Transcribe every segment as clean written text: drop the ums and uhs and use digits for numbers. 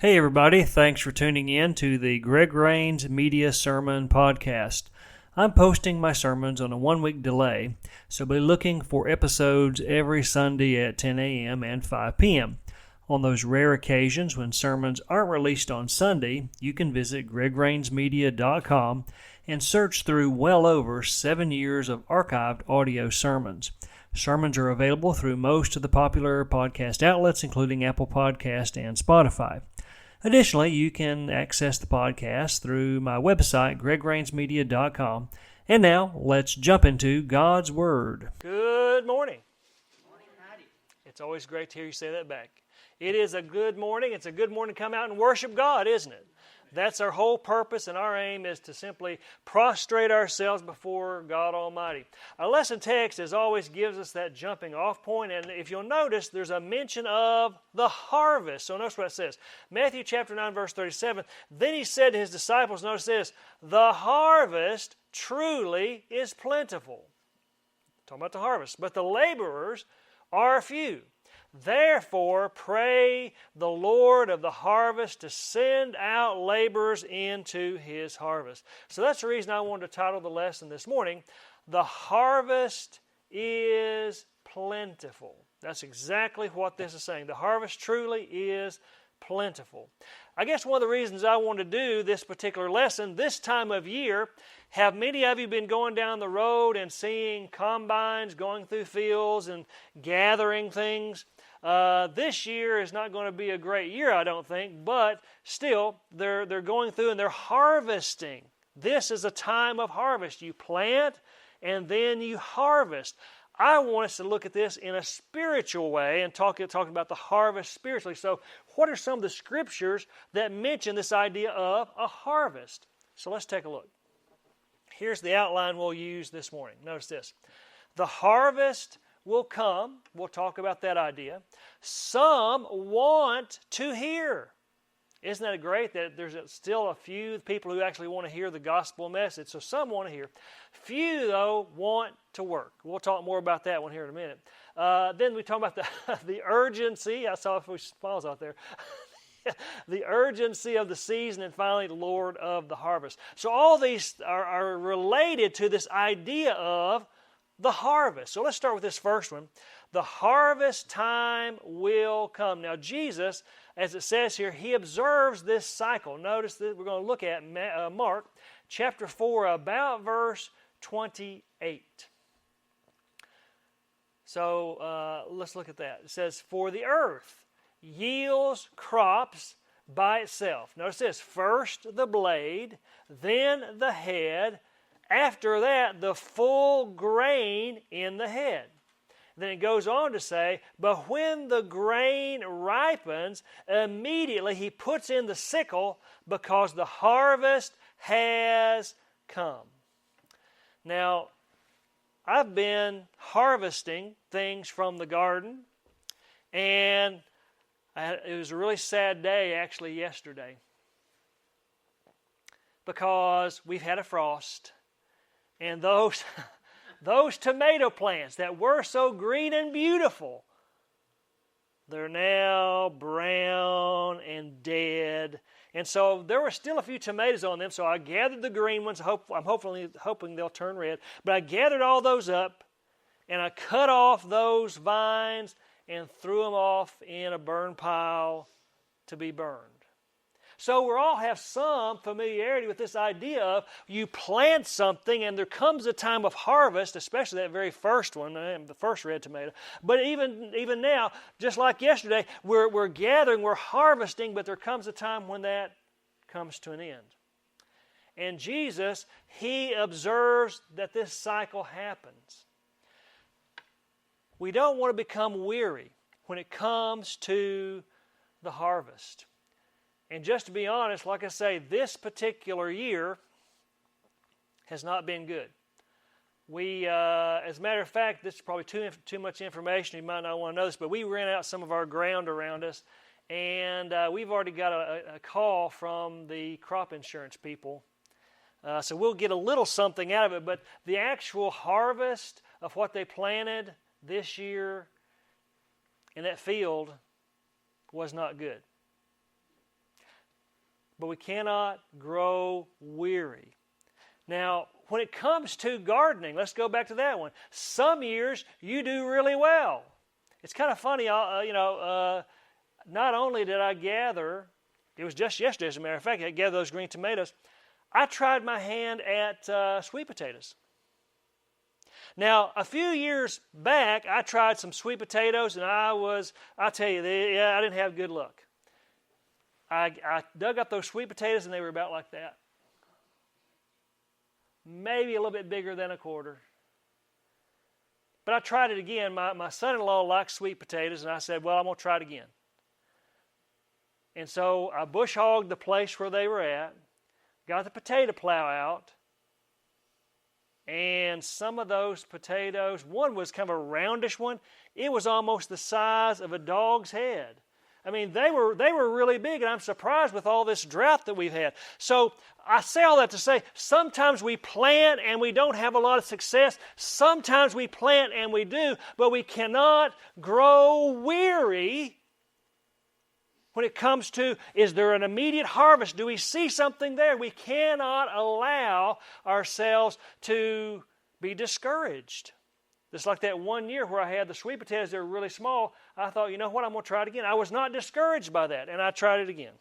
Hey everybody, thanks for tuning in to the Greg Rains Media Sermon Podcast. I'm posting my sermons on a 1-week delay, so be looking for episodes every Sunday at 10 a.m. and 5 p.m. On those rare occasions when sermons aren't released on Sunday, you can visit gregrainsmedia.com and search through well over 7 years of archived audio sermons. Sermons are available through most of the popular podcast outlets, including Apple Podcast and Spotify. Additionally, you can access the podcast through my website, gregrainsmedia.com. And now, let's jump into God's Word. Good morning. Morning, Patty. It's always great to hear you say that back. It is a good morning. It's a good morning to come out and worship God, isn't it? That's our whole purpose, and our aim is to simply prostrate ourselves before God Almighty. Our lesson text, as always, gives us that jumping off point, and if you'll notice, there's a mention of the harvest. So notice what it says. Matthew chapter 9, verse 37, Then he said to his disciples, notice this, the harvest truly is plentiful. Talking about the harvest. But the laborers are few. Therefore, pray the Lord of the harvest to send out laborers into his harvest. So that's the reason I wanted to title the lesson this morning, The Harvest is Plentiful. That's exactly what this is saying. The harvest truly is plentiful. I guess one of the reasons I want to do this particular lesson this time of year, have many of you been going down the road and seeing combines going through fields and gathering things? This year is not going to be a great year, I don't think, but still, they're going through and they're harvesting. This is a time of harvest. You plant and then you harvest. I want us to look at this in a spiritual way and talk about the harvest spiritually. So what are some of the scriptures that mention this idea of a harvest? So let's take a look. Here's the outline we'll use this morning. Notice this. The harvest will come. We'll talk about that idea. Some want to hear. Isn't that great that there's still a few people who actually want to hear the gospel message? So some want to hear. Few, though, want to work. We'll talk more about that one here in a minute. Then we talk about the urgency. I saw a few smiles out there. The urgency of the season, and finally, the Lord of the harvest. So all these are related to this idea of the harvest. So let's start with this first one. The harvest time will come. Now Jesus, as it says here, he observes this cycle. Notice that we're going to look at Mark chapter 4, about verse 28. So let's look at that. It says, For the earth yields crops by itself. Notice this, first the blade, then the head, after that, the full grain in the head. Then it goes on to say, but when the grain ripens, immediately he puts in the sickle because the harvest has come. Now, I've been harvesting things from the garden, and it was a really sad day actually yesterday because we've had a frost. And those tomato plants that were so green and beautiful, they're now brown and dead. And so there were still a few tomatoes on them, so I gathered the green ones. I'm hoping they'll turn red. But I gathered all those up, and I cut off those vines and threw them off in a burn pile to be burned. So we all have some familiarity with this idea of you plant something and there comes a time of harvest, especially that very first one, the first red tomato. But even now, just like yesterday, we're gathering, we're harvesting, but there comes a time when that comes to an end. And Jesus, he observes that this cycle happens. We don't want to become weary when it comes to the harvest. And just to be honest, like I say, this particular year has not been good. We, as a matter of fact, this is probably too much information. You might not want to know this, but we ran out some of our ground around us, and we've already got a call from the crop insurance people. So we'll get a little something out of it, but the actual harvest of what they planted this year in that field was not good. but we cannot grow weary. Now, when it comes to gardening, let's go back to that one. Some years you do really well. It's kind of funny, not only did I gather, it was just yesterday as a matter of fact, I gathered those green tomatoes, I tried my hand at sweet potatoes. Now, a few years back, I tried some sweet potatoes, and I tell you, I didn't have good luck. I dug up those sweet potatoes, and they were about like that. Maybe a little bit bigger than a quarter. But I tried it again. My son-in-law likes sweet potatoes, and I said, well, I'm going to try it again. And so I bush hogged the place where they were at, got the potato plow out, and some of those potatoes, one was kind of a roundish one. It was almost the size of a dog's head. I mean, they were really big, and I'm surprised with all this drought that we've had. So I say all that to say, sometimes we plant and we don't have a lot of success. Sometimes we plant and we do, but we cannot grow weary when it comes to, is there an immediate harvest? Do we see something there? We cannot allow ourselves to be discouraged. Just like that one year where I had the sweet potatoes that were really small, I thought, you know what, I'm going to try it again. I was not discouraged by that, and I tried it again.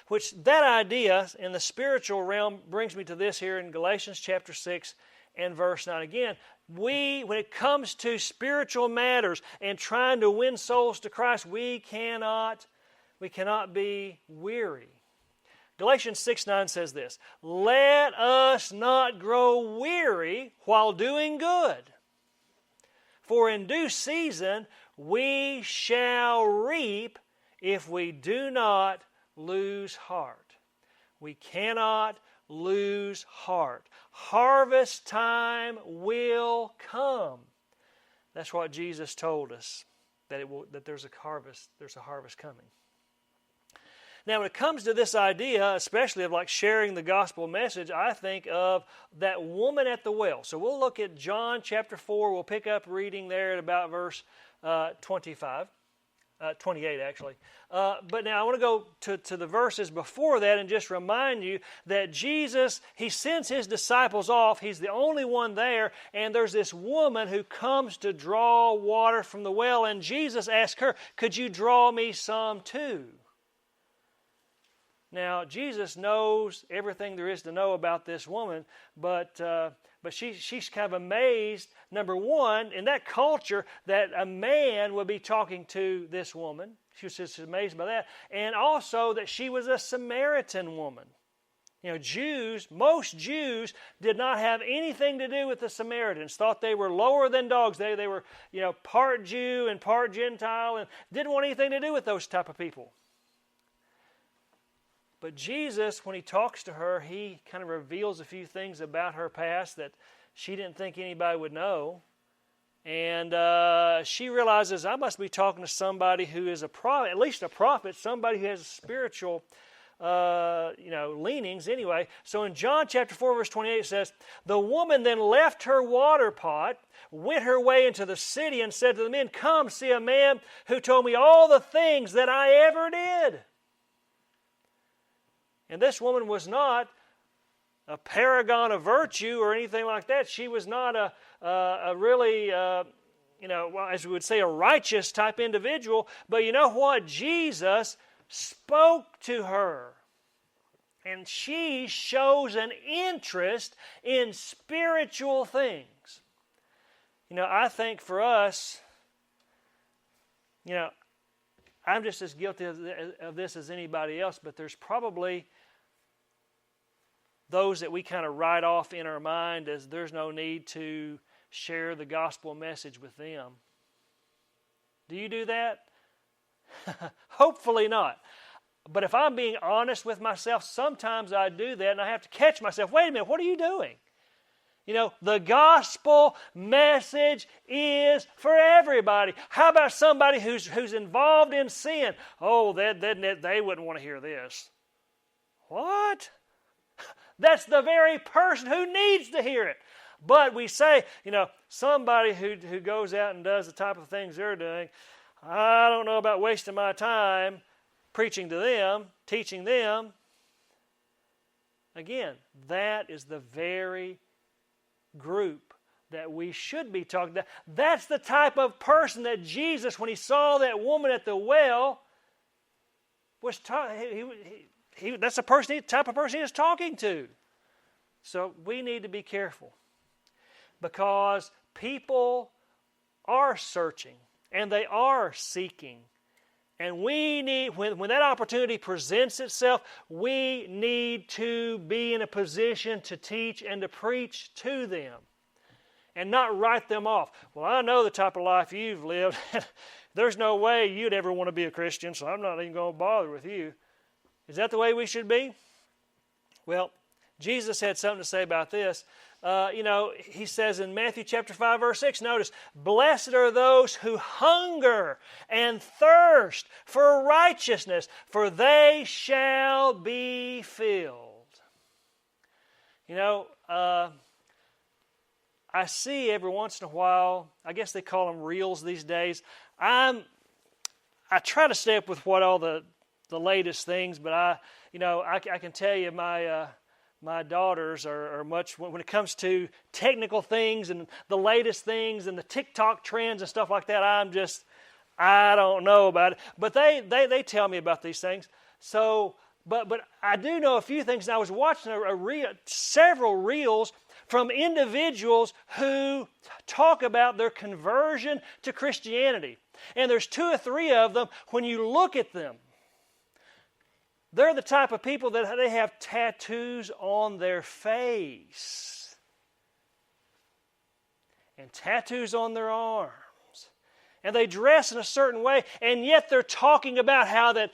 Which that idea in the spiritual realm brings me to this here in Galatians chapter 6 and verse 9. Again, when it comes to spiritual matters and trying to win souls to Christ, we cannot be weary. Galatians 6:9 says this, let us not grow weary while doing good, for in due season we shall reap if we do not lose heart. We cannot lose heart. Harvest time will come. That's what Jesus told us, that there's a harvest coming. Now, when it comes to this idea, especially of like sharing the gospel message, I think of that woman at the well. So we'll look at John chapter 4. We'll pick up reading there at about verse 28 actually. But now I want to go to the verses before that and just remind you that Jesus, He sends His disciples off. He's the only one there, and there's this woman who comes to draw water from the well, and Jesus asks her, could you draw me some too? Now, Jesus knows everything there is to know about this woman, but she's kind of amazed, number one, in that culture, that a man would be talking to this woman. She was just amazed by that. And also that she was a Samaritan woman. You know, most Jews did not have anything to do with the Samaritans, thought they were lower than dogs. They were, part Jew and part Gentile, and didn't want anything to do with those type of people. But Jesus, when He talks to her, He kind of reveals a few things about her past that she didn't think anybody would know. And she realizes, I must be talking to somebody who is a prophet, at least a prophet, somebody who has spiritual leanings anyway. So in John chapter 4, verse 28, it says, the woman then left her water pot, went her way into the city, and said to the men, come see a man who told me all the things that I ever did. And this woman was not a paragon of virtue or anything like that. She was not a really, as we would say, a righteous type individual. But you know what? Jesus spoke to her. And she shows an interest in spiritual things. I think for us, I'm just as guilty of this as anybody else, but there's probably those that we kind of write off in our mind as there's no need to share the gospel message with them. Do you do that? Hopefully not. But if I'm being honest with myself, sometimes I do that and I have to catch myself. Wait a minute, what are you doing? The gospel message is for everybody. How about somebody who's involved in sin? Oh, they wouldn't want to hear this. What? That's the very person who needs to hear it. But we say, somebody who goes out and does the type of things they're doing, I don't know about wasting my time. preaching to them, teaching them. Again, that is the very group that we should be talking to. That's the type of person that Jesus, when he saw that woman at the well, was talking. That's the type of person he was talking to. So we need to be careful, because people are searching and they are seeking. And we need, when that opportunity presents itself, we need to be in a position to teach and to preach to them and not write them off. Well, I know the type of life you've lived. There's no way you'd ever want to be a Christian, so I'm not even going to bother with you. Is that the way we should be? Well, Jesus had something to say about this. He says in Matthew chapter 5, verse 6, notice, blessed are those who hunger and thirst for righteousness, for they shall be filled. I see every once in a while, I guess they call them reels these days. I try to stay up with what all the latest things, but I can tell you my daughters are much, when it comes to technical things and the latest things and the TikTok trends and stuff like that, I don't know about it. But they tell me about these things. So, but I do know a few things. And I was watching several reels from individuals who talk about their conversion to Christianity. And there's 2 or 3 of them, when you look at them, they're the type of people that they have tattoos on their face and tattoos on their arms. And they dress in a certain way, and yet they're talking about how that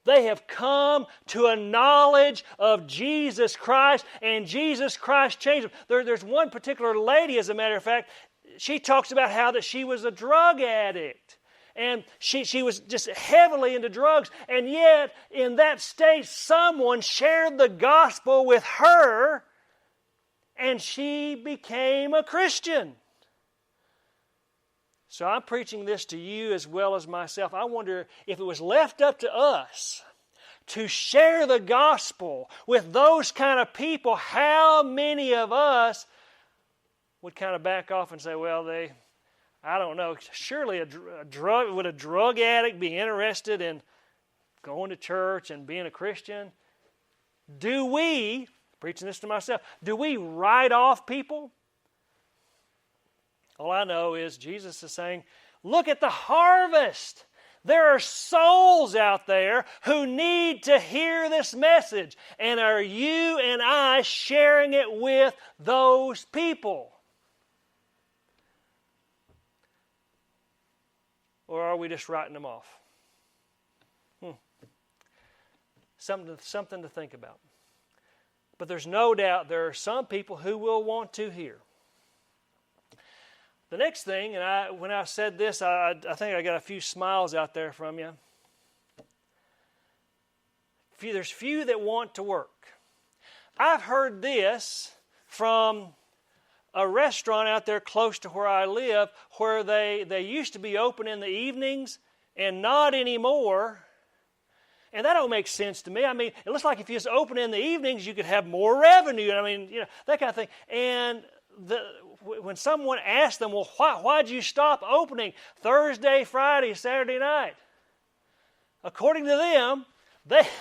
they have come to a knowledge of Jesus Christ, and Jesus Christ changed them. There's one particular lady, as a matter of fact, she talks about how that she was a drug addict. And she was just heavily into drugs. And yet, in that state, someone shared the gospel with her, and she became a Christian. So I'm preaching this to you as well as myself. I wonder if it was left up to us to share the gospel with those kind of people, how many of us would kind of back off and say, well, I don't know. Surely would a drug addict be interested in going to church and being a Christian? Do we, preaching this to myself, do we write off people? All I know is Jesus is saying, look at the harvest. There are souls out there who need to hear this message. And are you and I sharing it with those people? Or are we just writing them off? Something to think about. But there's no doubt there are some people who will want to hear. The next thing, and when I said this, I think I got a few smiles out there from you. There's few that want to work. I've heard this from a restaurant out there close to where I live, where they used to be open in the evenings and not anymore. And that don't make sense to me. I mean, it looks like if you just open in the evenings, you could have more revenue. I mean, that kind of thing. And when someone asked them, well, why'd you stop opening Thursday, Friday, Saturday night? According to them,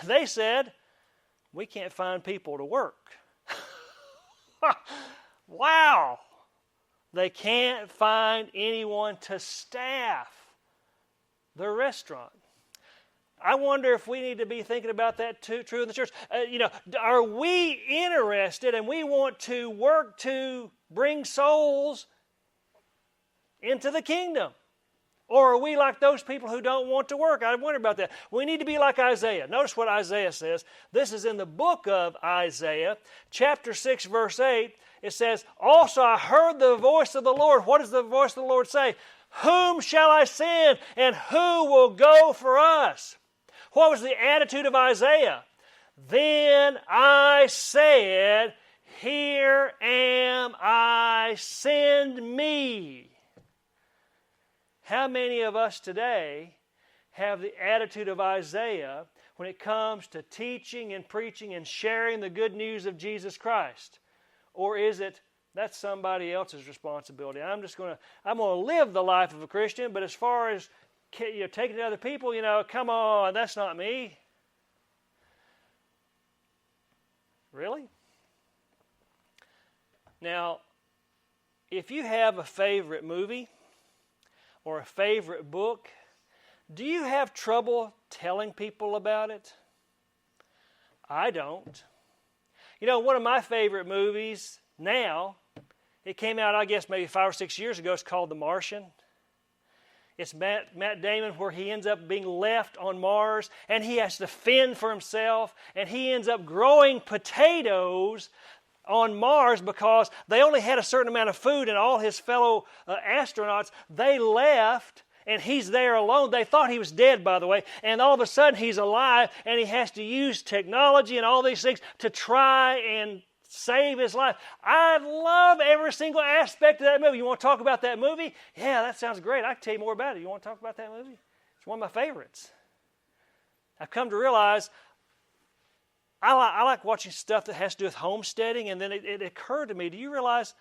they said, we can't find people to work. Wow! They can't find anyone to staff their restaurant. I wonder if we need to be thinking about that too, true in the church. Are we interested and we want to work to bring souls into the kingdom? Or are we like those people who don't want to work? I wonder about that. We need to be like Isaiah. Notice what Isaiah says. This is in the book of Isaiah, chapter 6, verse 8. It says, also I heard the voice of the Lord. What does the voice of the Lord say? Whom shall I send, and who will go for us? What was the attitude of Isaiah? Then I said, here am I, send me. How many of us today have the attitude of Isaiah when it comes to teaching and preaching and sharing the good news of Jesus Christ? Or is it, that's somebody else's responsibility? I'm going to live the life of a Christian, but as far as taking it to other people, come on, that's not me. Really? Now, if you have a favorite movie or a favorite book, do you have trouble telling people about it? I don't. One of my favorite movies now, it came out, I guess, maybe 5 or 6 years ago. It's called The Martian. It's Matt Damon, where he ends up being left on Mars, and he has to fend for himself, and he ends up growing potatoes on Mars because they only had a certain amount of food, and all his fellow astronauts, they left, and he's there alone. They thought he was dead, by the way, and all of a sudden he's alive, and he has to use technology and all these things to try and save his life. I love every single aspect of that movie. You want to talk about that movie? Yeah, that sounds great. I can tell you more about it. You want to talk about that movie? It's one of my favorites. I've come to realize I like watching stuff that has to do with homesteading, and then it occurred to me, do you realize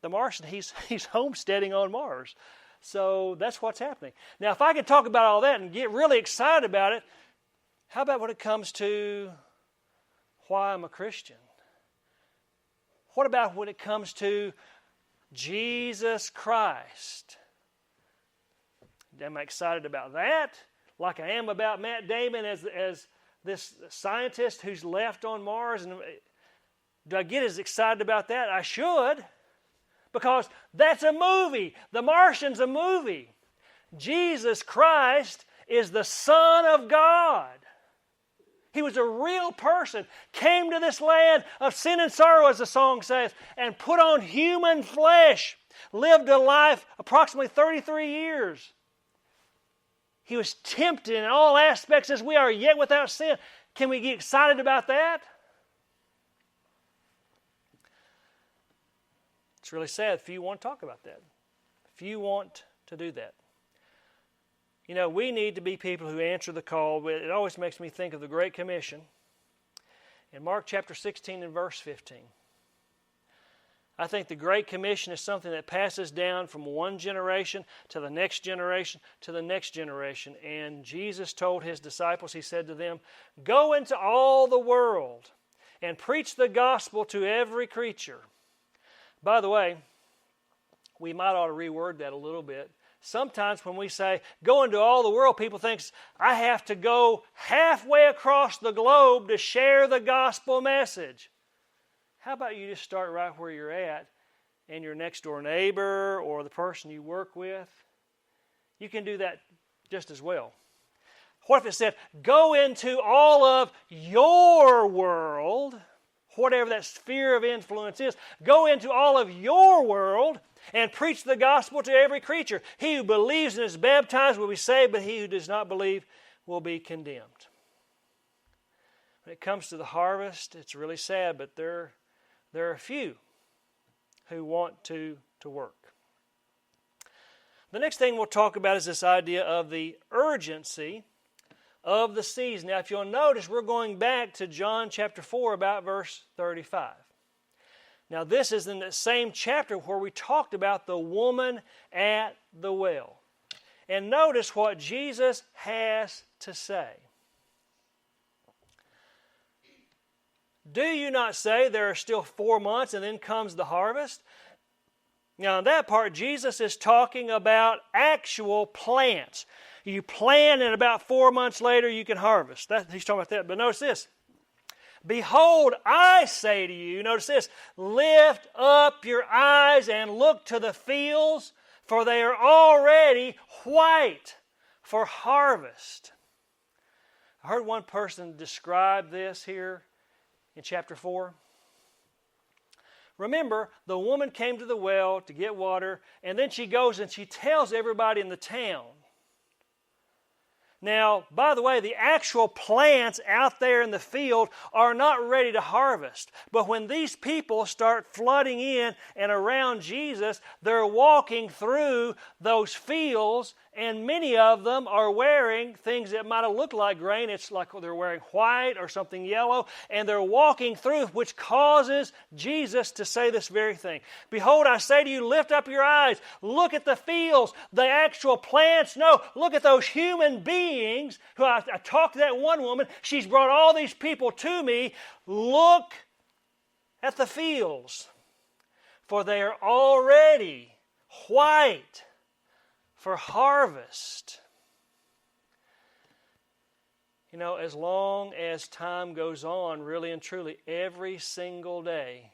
the Martian, he's homesteading on Mars. So that's what's happening. Now, if I could talk about all that and get really excited about it, how about when it comes to why I'm a Christian? What about when it comes to Jesus Christ? Am I excited about that? Like I am about Matt Damon as this scientist who's left on Mars? And do I get as excited about that? I should, because that's a movie. The Martian's a movie. Jesus Christ is the Son of God. He was a real person, came to this land of sin and sorrow, as the song says, and put on human flesh, lived a life approximately 33 years. He was tempted in all aspects as we are, yet without sin. Can we get excited about that? It's really sad. Few want to talk about that. Few want to do that. We need to be people who answer the call. It always makes me think of the Great Commission in Mark chapter 16 and verse 15. I think the Great Commission is something that passes down from one generation to the next generation to the next generation. And Jesus told His disciples, He said to them, "Go into all the world and preach the gospel to every creature." By the way, we might ought to reword that a little bit. Sometimes when we say, go into all the world, people think, I have to go halfway across the globe to share the gospel message. How about you just start right where you're at, and your next door neighbor or the person you work with? You can do that just as well. What if it said, go into all of your world, whatever that sphere of influence is, go into all of your world and preach the gospel to every creature. He who believes and is baptized will be saved, but he who does not believe will be condemned. When it comes to the harvest, it's really sad, but there are a few who want to work. The next thing we'll talk about is this idea of the urgency of the season. Now, if you'll notice, we're going back to John chapter 4, about verse 35. Now, this is in the same chapter where we talked about the woman at the well. And notice what Jesus has to say. Do you not say there are still 4 months and then comes the harvest? Now, in that part, Jesus is talking about actual plants. You plant and about 4 months later you can harvest. He's talking about that. But notice this. Behold, I say to you, notice this, lift up your eyes and look to the fields, for they are already white for harvest. I heard one person describe this here in chapter 4. Remember, the woman came to the well to get water, and then she goes and she tells everybody in the town. Now, by the way, the actual plants out there in the field are not ready to harvest. But when these people start flooding in and around Jesus, they're walking through those fields And many of them are wearing things that might have looked like grain. It's like they're wearing white or something yellow, and they're walking through, which causes Jesus to say this very thing. Behold, I say to you, lift up your eyes. Look at the fields, the actual plants. No, look at those human beings. Who I talked to that one woman. She's brought all these people to me. Look at the fields, for they are already white for harvest. You know, as long as time goes on, really and truly, every single day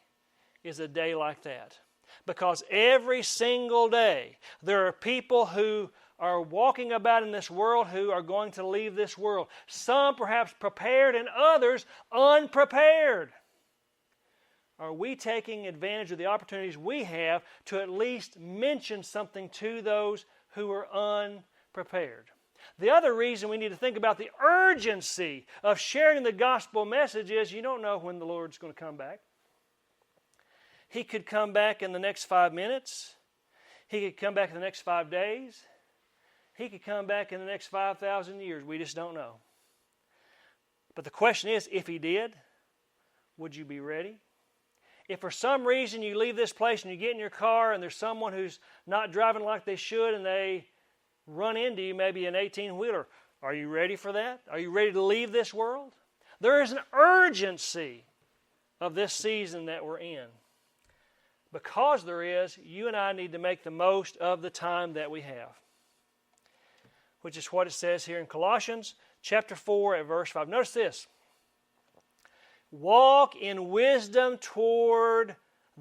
is a day like that. Because every single day, there are people who are walking about in this world who are going to leave this world. Some perhaps prepared and others unprepared. Are we taking advantage of the opportunities we have to at least mention something to those who are unprepared? The other reason we need to think about the urgency of sharing the gospel message is you don't know when the Lord's going to come back. He could come back in the next 5 minutes. He could come back in the next 5 days. He could come back in the next 5,000 years. We just don't know. But the question is, if He did, would you be ready? If for some reason you leave this place and you get in your car and there's someone who's not driving like they should and they run into you, maybe an 18-wheeler, are you ready for that? Are you ready to leave this world? There is an urgency of this season that we're in. Because there is, you and I need to make the most of the time that we have. Which is what it says here in Colossians chapter 4 at verse 5. Notice this. Walk in wisdom toward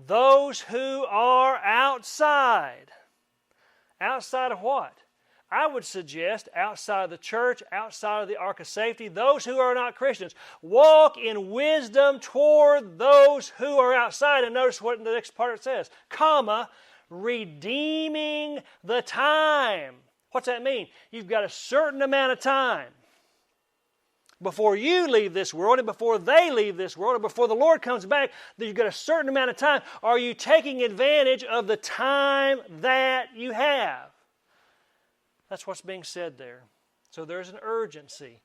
those who are outside. Outside of what? I would suggest outside of the church, outside of the ark of safety, those who are not Christians. Walk in wisdom toward those who are outside. And notice what the next part it says. Comma, redeeming the time. What's that mean? You've got a certain amount of time before you leave this world and before they leave this world and before the Lord comes back, that you've got a certain amount of time. Are you taking advantage of the time that you have? That's what's being said there. So there's an urgency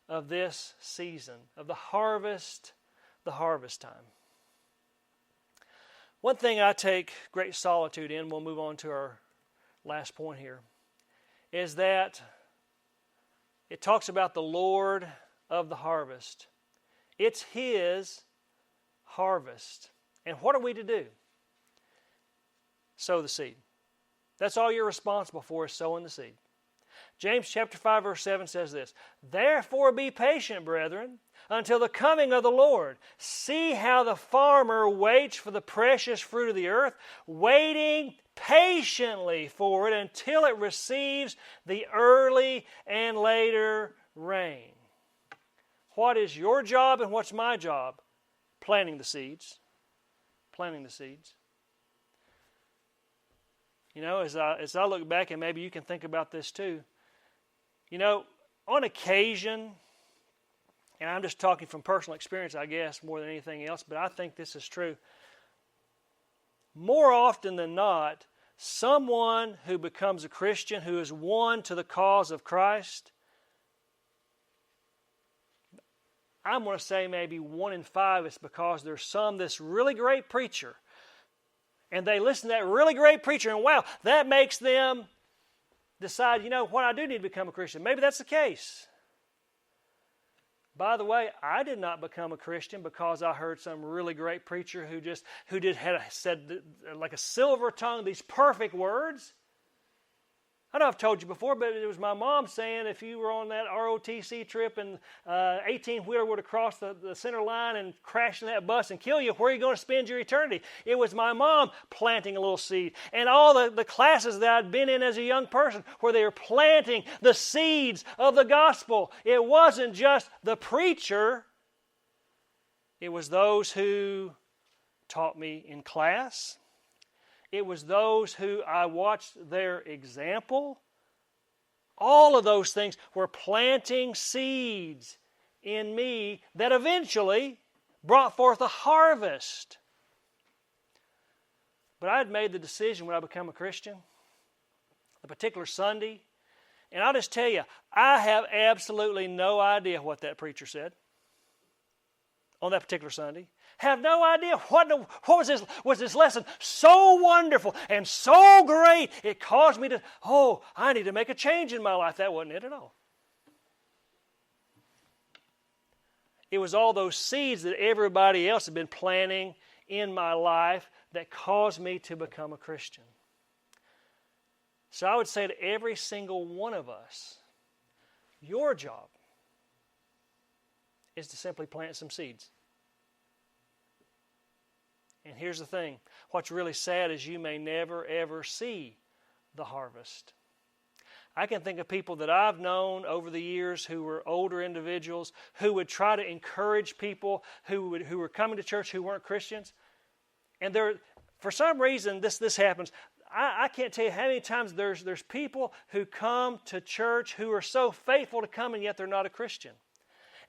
of this season, of the harvest time. One thing I take great solitude in, we'll move on to our last point here, is that it talks about the Lord of the harvest. It's His harvest. And what are we to do? Sow the seed. That's all you're responsible for, is sowing the seed. James chapter 5 verse 7 says this, Therefore be patient, brethren, until the coming of the Lord. See how the farmer waits for the precious fruit of the earth, waiting patiently for it until it receives the early and later rain. What is your job and what's my job? Planting the seeds. Planting the seeds. You know, as I look back, and maybe you can think about this too, you know, on occasion, and I'm just talking from personal experience, I guess, more than anything else, but I think this is true. More often than not, someone who becomes a Christian, who is won to the cause of Christ, I'm going to say maybe 1 in 5 is because there's this really great preacher, and they listen to that really great preacher, and wow, that makes them decide, you know what, I do need to become a Christian. Maybe that's the case. By the way, I did not become a Christian because I heard some really great preacher who said like a silver tongue these perfect words. I know I've told you before, but it was my mom saying if you were on that ROTC trip and 18-wheeler would have crossed the center line and crashed in that bus and kill you, where are you going to spend your eternity? It was my mom planting a little seed. And all the classes that I'd been in as a young person where they were planting the seeds of the gospel. It wasn't just the preacher. It was those who taught me in class. It was those who I watched their example. All of those things were planting seeds in me that eventually brought forth a harvest. But I had made the decision when I became a Christian, a particular Sunday, And I'll just tell you, I have absolutely no idea what that preacher said on that particular Sunday. Have no idea what was this lesson so wonderful and so great. It caused me to, I need to make a change in my life. That wasn't it at all. It was all those seeds that everybody else had been planting in my life that caused me to become a Christian. So I would say to every single one of us, your job is to simply plant some seeds. And here's the thing. What's really sad is you may never, ever see the harvest. I can think of people that I've known over the years who were older individuals who would try to encourage people who were coming to church who weren't Christians. And for some reason, this happens. I can't tell you how many times there's people who come to church who are so faithful to come, and yet they're not a Christian.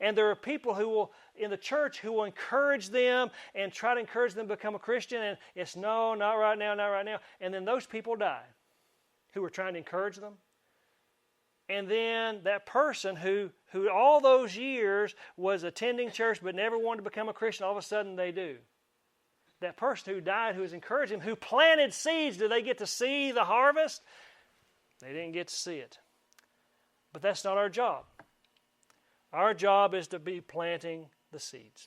And there are people who will, in the church, who will encourage them and try to encourage them to become a Christian, and it's no, not right now, not right now. And then those people die who were trying to encourage them. And then that person who all those years was attending church but never wanted to become a Christian, all of a sudden they do. That person who died, who was encouraging him, who planted seeds, do they get to see the harvest? They didn't get to see it. But that's not our job. Our job is to be planting the seeds.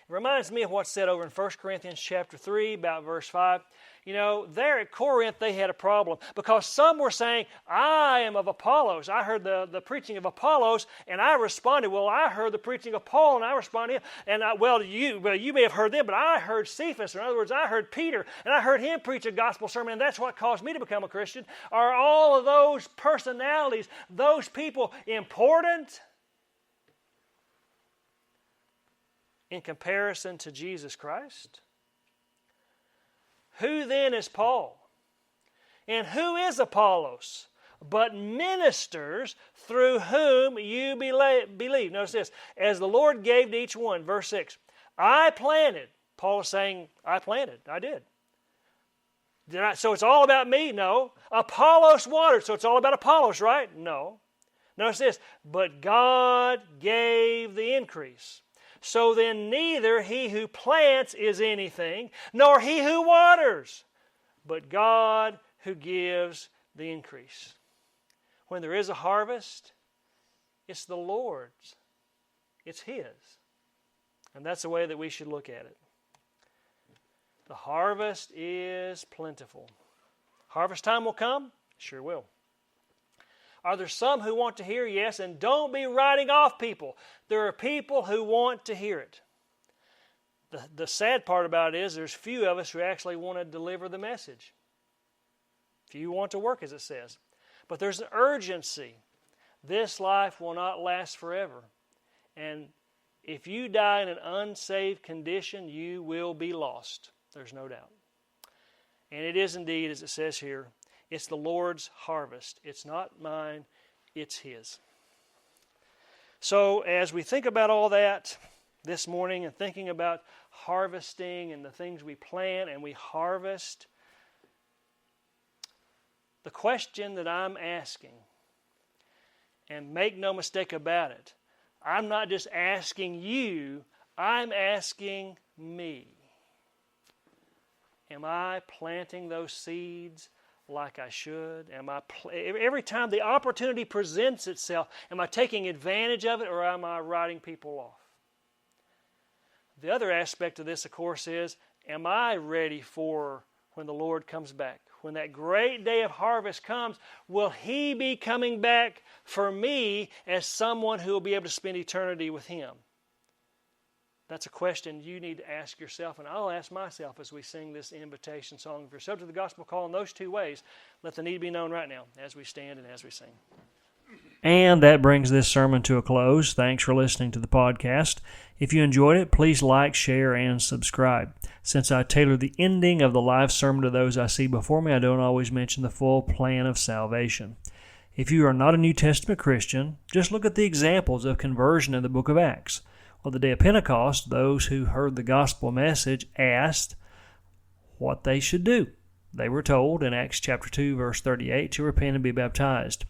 It reminds me of what's said over in 1 Corinthians chapter 3, about verse 5. You know, there at Corinth they had a problem because some were saying, I am of Apollos. I heard the preaching of Apollos, and I responded, well, I heard the preaching of Paul, and I responded, and you may have heard them, but I heard Cephas. In other words, I heard Peter, and I heard him preach a gospel sermon, and that's what caused me to become a Christian. Are all of those personalities, those people, important in comparison to Jesus Christ? Who then is Paul? And who is Apollos? But ministers through whom you believe. Notice this. As the Lord gave to each one. Verse 6. I planted. Paul is saying, I planted. I did. So it's all about me? No. Apollos watered. So it's all about Apollos, right? No. Notice this. But God gave the increase. So then neither he who plants is anything, nor he who waters, but God who gives the increase. When there is a harvest, it's the Lord's. It's His. And that's the way that we should look at it. The harvest is plentiful. Harvest time will come? Sure will. Are there some who want to hear? Yes, and don't be writing off people. There are people who want to hear it. The sad part about it is there's few of us who actually want to deliver the message. Few want to work, as it says. But there's an urgency. This life will not last forever. And if you die in an unsaved condition, you will be lost. There's no doubt. And it is indeed, as it says here, it's the Lord's harvest. It's not mine, it's His. So as we think about all that this morning and thinking about harvesting and the things we plant and we harvest, the question that I'm asking, and make no mistake about it, I'm not just asking you, I'm asking me. Am I planting those seeds like I should? Every time the opportunity presents itself, am I taking advantage of it, or am I writing people off? The other aspect of this, of course, is, am I ready for when the Lord comes back? When that great day of harvest comes, will He be coming back for me as someone who will be able to spend eternity with Him? That's a question you need to ask yourself, and I'll ask myself as we sing this invitation song. If you're subject to the gospel call in those two ways, let the need be known right now as we stand and as we sing. And that brings this sermon to a close. Thanks for listening to the podcast. If you enjoyed it, please like, share, and subscribe. Since I tailor the ending of the live sermon to those I see before me, I don't always mention the full plan of salvation. If you are not a New Testament Christian, just look at the examples of conversion in the book of Acts. On the day of Pentecost, those who heard the gospel message asked what they should do. They were told in Acts chapter 2, verse 38, to repent and be baptized.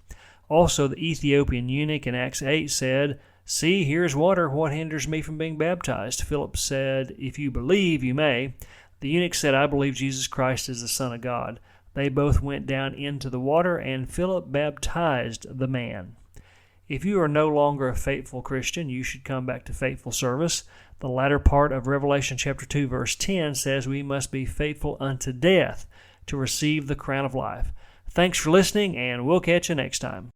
Also, the Ethiopian eunuch in Acts 8 said, "See, here's water. What hinders me from being baptized?" Philip said, "If you believe, you may." The eunuch said, "I believe Jesus Christ is the Son of God." They both went down into the water, and Philip baptized the man. If you are no longer a faithful Christian, you should come back to faithful service. The latter part of Revelation chapter 2, verse 10 says we must be faithful unto death to receive the crown of life. Thanks for listening, and we'll catch you next time.